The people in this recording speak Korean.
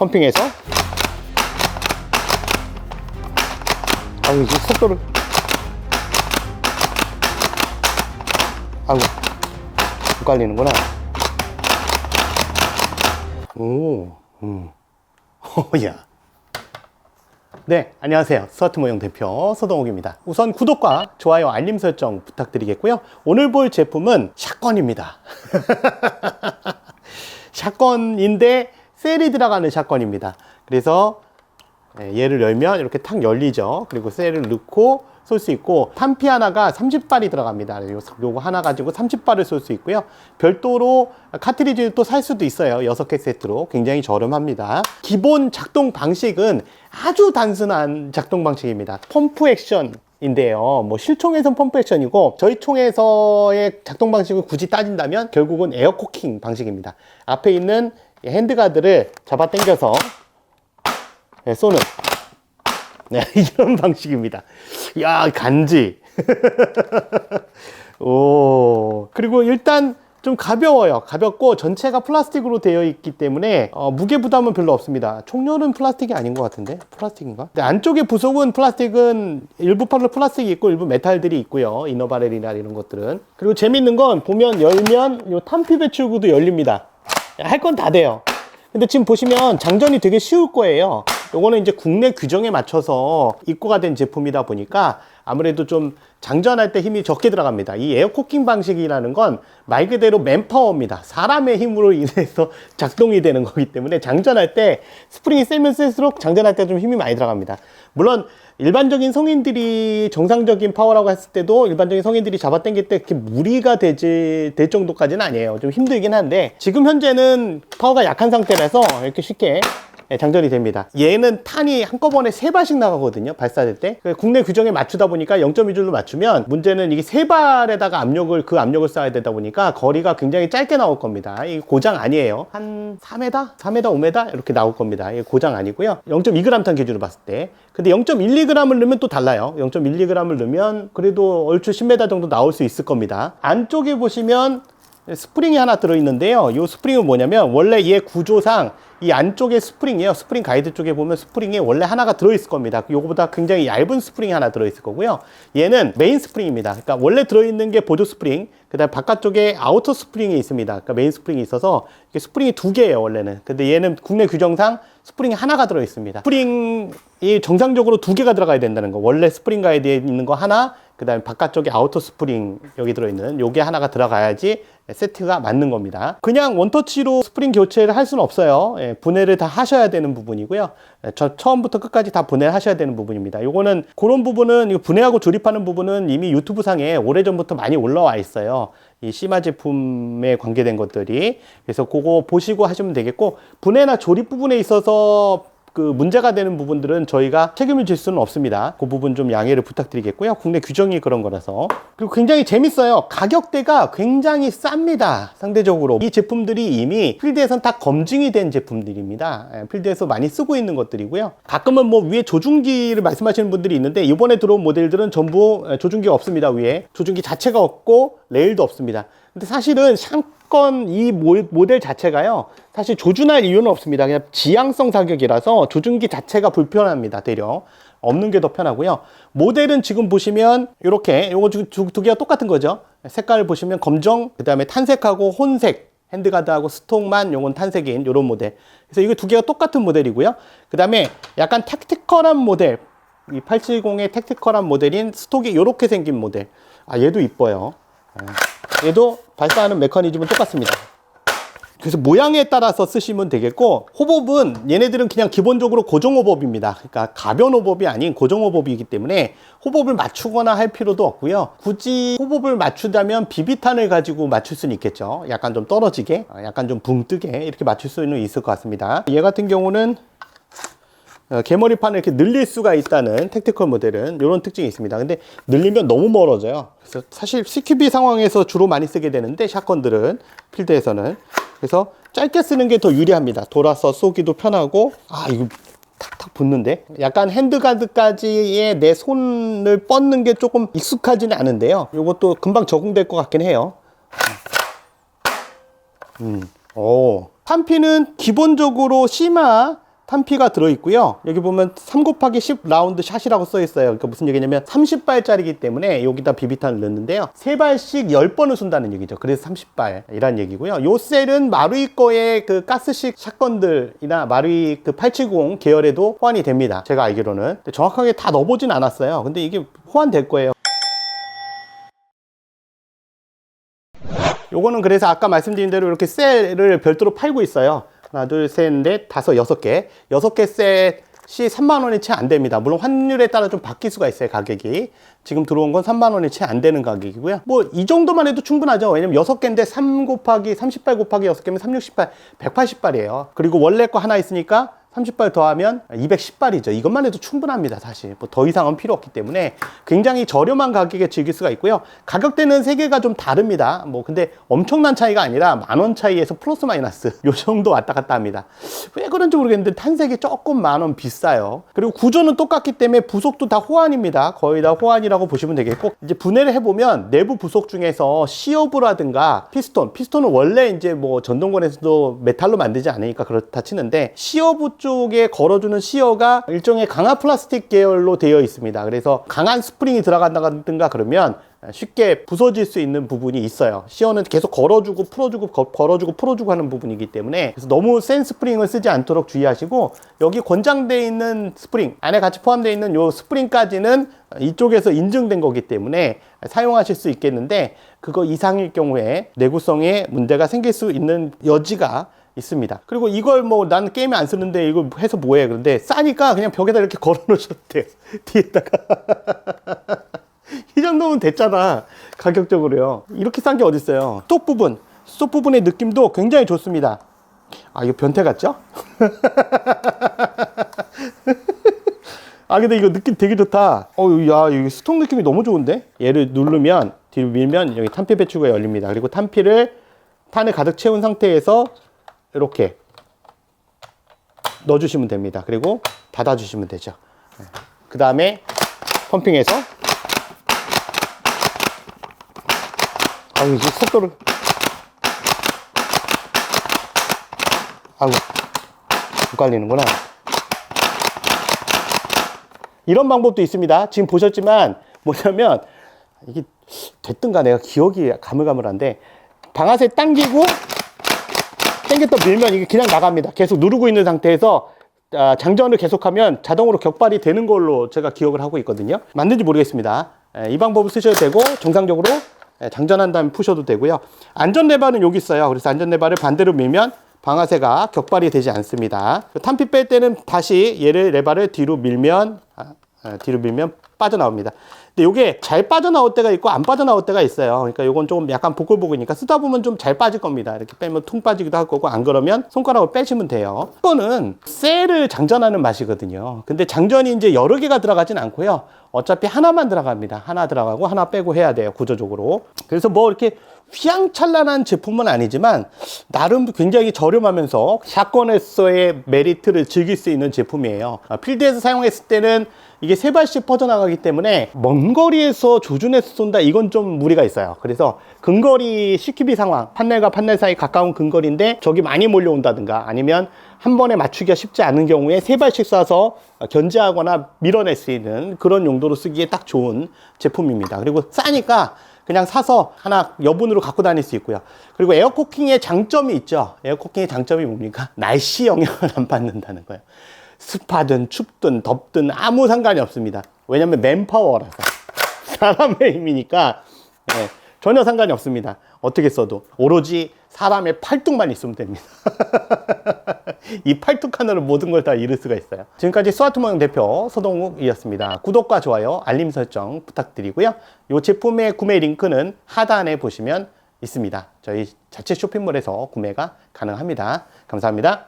펌핑해서. 아우, 이제 속도를. 아우, 헷갈리는구나. 오, 야. 네, 안녕하세요. 스와트모형 대표 서동욱입니다. 우선 구독과 좋아요, 알림 설정 부탁드리겠고요. 오늘 볼 제품은 샷건입니다. 샷건인데 셀이 들어가는 샷건입니다. 그래서 얘를 열면 이렇게 탁 열리죠. 그리고 셀을 넣고 쏠 수 있고, 탄피 하나가 30발이 들어갑니다. 요거 하나 가지고 30발을 쏠 수 있고요. 별도로 카트리지를 또 살 수도 있어요. 6개 세트로. 굉장히 저렴합니다. 기본 작동 방식은 아주 단순한 작동 방식입니다. 펌프 액션인데요. 뭐 실총에선 펌프 액션이고, 저희 총에서의 작동 방식을 굳이 따진다면 결국은 에어 코킹 방식입니다. 앞에 있는 핸드가드를 잡아 당겨서 쏘는, 네, 이런 방식입니다. 야, 간지. 오. 그리고 일단 좀 가벼워요. 가볍고 전체가 플라스틱으로 되어 있기 때문에 무게 부담은 별로 없습니다. 총열은 플라스틱이 아닌 것 같은데? 플라스틱인가? 근데 안쪽에 부속은 플라스틱은 일부 플라스틱이 있고 일부 메탈들이 있고요. 이너바렐이나 이런 것들은. 그리고 재밌는 건 보면 열면 요 탄피 배출구도 열립니다. 할 건 다 돼요. 근데 지금 보시면 장전이 되게 쉬울 거예요. 요거는 이제 국내 규정에 맞춰서 입고가 된 제품이다 보니까 아무래도 좀 장전할 때 힘이 적게 들어갑니다. 이 에어코킹 방식이라는 건 말 그대로 맨파워입니다. 사람의 힘으로 인해서 작동이 되는 거기 때문에 장전할 때 스프링이 세면 셀수록 장전할 때 좀 힘이 많이 들어갑니다. 물론 일반적인 성인들이 정상적인 파워라고 했을 때도 일반적인 성인들이 잡아당길 때 그렇게 무리가 될 정도까지는 아니에요. 좀 힘들긴 한데 지금 현재는 파워가 약한 상태라서 이렇게 쉽게 장전이 됩니다. 얘는 탄이 한꺼번에 3발씩 나가거든요. 발사될 때. 국내 규정에 맞추다 보니까 0.2줄로 맞추면, 문제는 이게 3발에다가 그 압력을 쌓아야 되다 보니까 거리가 굉장히 짧게 나올 겁니다. 이게 고장 아니에요. 한 4m? 4m, 5m? 이렇게 나올 겁니다. 이게 고장 아니고요. 0.2g 탄 기준으로 봤을 때. 근데 0.12g을 넣으면 또 달라요. 0.12g을 넣으면 그래도 얼추 10m 정도 나올 수 있을 겁니다. 안쪽에 보시면 스프링이 하나 들어있는데요. 이 스프링은 뭐냐면, 원래 얘 구조상 이 안쪽에 스프링이에요. 스프링 가이드 쪽에 보면 스프링이 원래 하나가 들어있을 겁니다. 요거보다 굉장히 얇은 스프링이 하나 들어있을 거고요. 얘는 메인 스프링입니다. 그러니까 원래 들어있는 게 보조 스프링, 그 다음에 바깥쪽에 아우터 스프링이 있습니다. 그러니까 메인 스프링이 있어서 이게 스프링이 2개예요, 원래는. 근데 얘는 국내 규정상 스프링이 하나가 들어있습니다. 스프링이 정상적으로 2개가 들어가야 된다는 거. 원래 스프링 가이드에 있는 거 하나, 그 다음에 바깥쪽에 아우터 스프링 여기 들어있는 요게 하나가 들어가야지 세트가 맞는 겁니다. 그냥 원터치로 스프링 교체를 할 수는 없어요. 분해를 다 하셔야 되는 부분이고요. 처음부터 끝까지 다 분해를 하셔야 되는 부분입니다. 요거는 그런 부분은, 분해하고 조립하는 부분은 이미 유튜브 상에 오래전부터 많이 올라와 있어요. 이 시마 제품에 관계된 것들이. 그래서 그거 보시고 하시면 되겠고, 분해나 조립 부분에 있어서 그 문제가 되는 부분들은 저희가 책임을 질 수는 없습니다. 그 부분 좀 양해를 부탁드리겠고요. 국내 규정이 그런 거라서. 그리고 굉장히 재밌어요. 가격대가 굉장히 쌉니다. 상대적으로. 이 제품들이 이미 필드에선 다 검증이 된 제품들입니다. 필드에서 많이 쓰고 있는 것들이고요. 가끔은 뭐 위에 조준기를 말씀하시는 분들이 있는데, 이번에 들어온 모델들은 전부 조준기가 없습니다. 위에 조준기 자체가 없고 레일도 없습니다. 근데 사실은 샷건 이 모델 자체가요, 사실 조준할 이유는 없습니다. 그냥 지향성 사격이라서 조준기 자체가 불편합니다. 되려 없는 게 더 편하고요. 모델은 지금 보시면 이렇게, 요거 두 개가 똑같은 거죠. 색깔을 보시면 검정, 그 다음에 탄색하고 혼색, 핸드가드하고 스톡만 요건 탄색인 요런 모델. 그래서 이거 2개가 똑같은 모델이고요. 그 다음에 약간 택티컬한 모델, 이 870의 택티컬한 모델인 스톡이 요렇게 생긴 모델. 아, 얘도 이뻐요. 얘도 발사하는 메커니즘은 똑같습니다. 그래서 모양에 따라서 쓰시면 되겠고, 호법은 얘네들은 그냥 기본적으로 고정 호법입니다. 그러니까 가변 호법이 아닌 고정 호법이기 때문에 호법을 맞추거나 할 필요도 없고요. 굳이 호법을 맞추다면 비비탄을 가지고 맞출 수는 있겠죠. 약간 좀 떨어지게, 약간 좀 붕 뜨게 이렇게 맞출 수는 있을 것 같습니다. 얘 같은 경우는 개머리판을 이렇게 늘릴 수가 있다는 택티컬 모델은 이런 특징이 있습니다. 근데 늘리면 너무 멀어져요. 그래서 사실 CQB 상황에서 주로 많이 쓰게 되는데, 샷건들은 필드에서는. 그래서 짧게 쓰는 게 더 유리합니다. 돌아서 쏘기도 편하고. 아, 이거 탁탁 붙는데? 약간 핸드가드까지의 내 손을 뻗는 게 조금 익숙하지는 않은데요. 이것도 금방 적응될 것 같긴 해요. 탄피는 기본적으로 시마 탄피가 들어있고요. 여기 보면 3 곱하기 10 라운드 샷이라고 써있어요. 그러니까 무슨 얘기냐면 30발짜리기 때문에 여기다 비비탄을 넣는데요. 3발씩 10번을 쏜다는 얘기죠. 그래서 30발이란 얘기고요. 요 셀은 마루이 거의 그 가스식 샷건들이나 마루이 그 870 계열에도 호환이 됩니다. 제가 알기로는. 근데 정확하게 다 넣어보진 않았어요. 근데 이게 호환될 거예요. 요거는 그래서 아까 말씀드린 대로 이렇게 셀을 별도로 팔고 있어요. 하나, 둘, 셋, 넷, 다섯, 6개. 6개 셋이 3만원이 채 안 됩니다. 물론 환율에 따라 좀 바뀔 수가 있어요, 가격이. 지금 들어온 건 3만원이 채 안 되는 가격이고요. 뭐, 이 정도만 해도 충분하죠. 왜냐면 6개인데 3 곱하기, 30발 곱하기 6개면 360발, 180발이에요. 그리고 원래 거 하나 있으니까 30발 더하면 210발이죠. 이것만 해도 충분합니다, 사실. 뭐 더 이상은 필요 없기 때문에 굉장히 저렴한 가격에 즐길 수가 있고요. 가격대는 세 개가 좀 다릅니다. 뭐 근데 엄청난 차이가 아니라 10,000원 차이에서 플러스 마이너스 요 정도 왔다 갔다 합니다. 왜 그런지 모르겠는데 탄색이 조금 10,000원 비싸요. 그리고 구조는 똑같기 때문에 부속도 다 호환입니다. 거의 다 호환이라고 보시면 되겠고, 이제 분해를 해보면 내부 부속 중에서 시어브라든가 피스톤은 원래 이제 뭐 전동권에서도 메탈로 만들지 않으니까 그렇다 치는데, 시어브 쪽에 걸어주는 시어가 일종의 강화 플라스틱 계열로 되어 있습니다. 그래서 강한 스프링이 들어간다든가 그러면 쉽게 부서질 수 있는 부분이 있어요. 시어는 계속 걸어주고 풀어주고 걸어주고 풀어주고 하는 부분이기 때문에, 그래서 너무 센 스프링을 쓰지 않도록 주의하시고, 여기 권장되어 있는 스프링 안에 같이 포함되어 있는 요 스프링까지는 이쪽에서 인증된 거기 때문에 사용하실 수 있겠는데, 그거 이상일 경우에 내구성에 문제가 생길 수 있는 여지가 있습니다. 그리고 이걸 뭐 난 게임에 안 쓰는데 이거 해서 뭐해? 그런데 싸니까 그냥 벽에다 이렇게 걸어 놓으셔도 돼요. 뒤에다가. 이 정도면 됐잖아, 가격적으로요. 이렇게 싼 게 어딨어요. 스톱 부분의 느낌도 굉장히 좋습니다. 아, 이거 변태 같죠? 아, 근데 이거 느낌 되게 좋다. 야, 이 스톡 느낌이 너무 좋은데? 얘를 누르면, 뒤로 밀면 여기 탄피 배출구가 열립니다. 그리고 탄을 가득 채운 상태에서 이렇게 넣어주시면 됩니다. 그리고 닫아주시면 되죠. 그 다음에 펌핑해서, 이제 속도를, 못 갈리는구나. 이런 방법도 있습니다. 지금 보셨지만 뭐냐면, 이게 됐든가 내가 기억이 가물가물한데, 방아쇠 당기고 당겼다 밀면 이게 그냥 나갑니다. 계속 누르고 있는 상태에서 장전을 계속하면 자동으로 격발이 되는 걸로 제가 기억을 하고 있거든요. 맞는지 모르겠습니다. 이 방법을 쓰셔도 되고, 정상적으로 장전한 다음에 푸셔도 되고요. 안전 레버는 여기 있어요. 그래서 안전 레버를 반대로 밀면 방아쇠가 격발이 되지 않습니다. 탄피 뺄 때는 다시 레버를 뒤로 밀면 빠져나옵니다. 근데 이게 잘 빠져나올 때가 있고 안 빠져나올 때가 있어요. 그러니까 이건 좀 약간 보글보글이니까 쓰다 보면 좀 잘 빠질 겁니다. 이렇게 빼면 퉁 빠지기도 할 거고, 안 그러면 손가락을 빼시면 돼요. 이거는 셀을 장전하는 맛이거든요. 근데 장전이 이제 여러 개가 들어가진 않고요. 어차피 하나만 들어갑니다. 하나 들어가고 하나 빼고 해야 돼요, 구조적으로. 그래서 뭐 이렇게 휘황찬란한 제품은 아니지만 나름 굉장히 저렴하면서 샷건에서의 메리트를 즐길 수 있는 제품이에요. 필드에서 사용했을 때는 이게 3발씩 퍼져나가기 때문에 먼 거리에서 조준해서 쏜다, 이건 좀 무리가 있어요. 그래서 근거리 CQB 상황, 판넬과 판넬 사이 가까운 근거리인데 적이 많이 몰려온다든가, 아니면 한 번에 맞추기가 쉽지 않은 경우에 3발씩 쏴서 견제하거나 밀어낼 수 있는 그런 용도로 쓰기에 딱 좋은 제품입니다. 그리고 싸니까 그냥 사서 하나 여분으로 갖고 다닐 수 있고요. 그리고 에어코킹의 장점이 있죠. 에어코킹의 장점이 뭡니까? 날씨 영향을 안 받는다는 거예요. 습하든 춥든 덥든 아무 상관이 없습니다. 왜냐면 맨파워라서, 사람의 힘이니까 전혀 상관이 없습니다. 어떻게 써도 오로지 사람의 팔뚝만 있으면 됩니다. 이 팔뚝 하나로 모든 걸 다 이룰 수가 있어요. 지금까지 스와트모형 대표 서동욱이었습니다. 구독과 좋아요, 알림 설정 부탁드리고요. 이 제품의 구매 링크는 하단에 보시면 있습니다. 저희 자체 쇼핑몰에서 구매가 가능합니다. 감사합니다.